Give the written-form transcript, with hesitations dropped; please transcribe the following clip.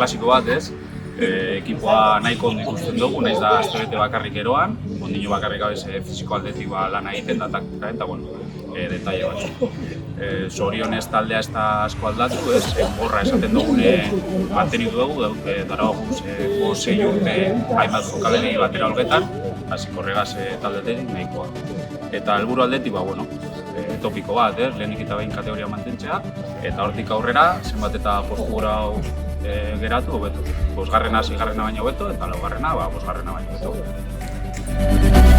klasiko bat, ez? Ekipoa nahiko ondo ikusten dugu, nahiz da astebete bakarrik eroan, ondino bakarrik gabez fiziko aldetik lana egiten da taktika eta detaile batzuk. Zorionez taldea ez da asko aldatu, ez? Borra esaten dugune mantenitu dugu, dara guz 6 urte hainbat jokabeli batera holgetan, hasi korregaz taldetetik nahikoa. Eta helburu aldetik, topiko bat, lehenik eta behin kategoria mantentzea, eta hortik aurrera, zenbat eta postu gora geratu, hobeto. 5. 6. baino hobeto, eta 4. 5. baino hobeto.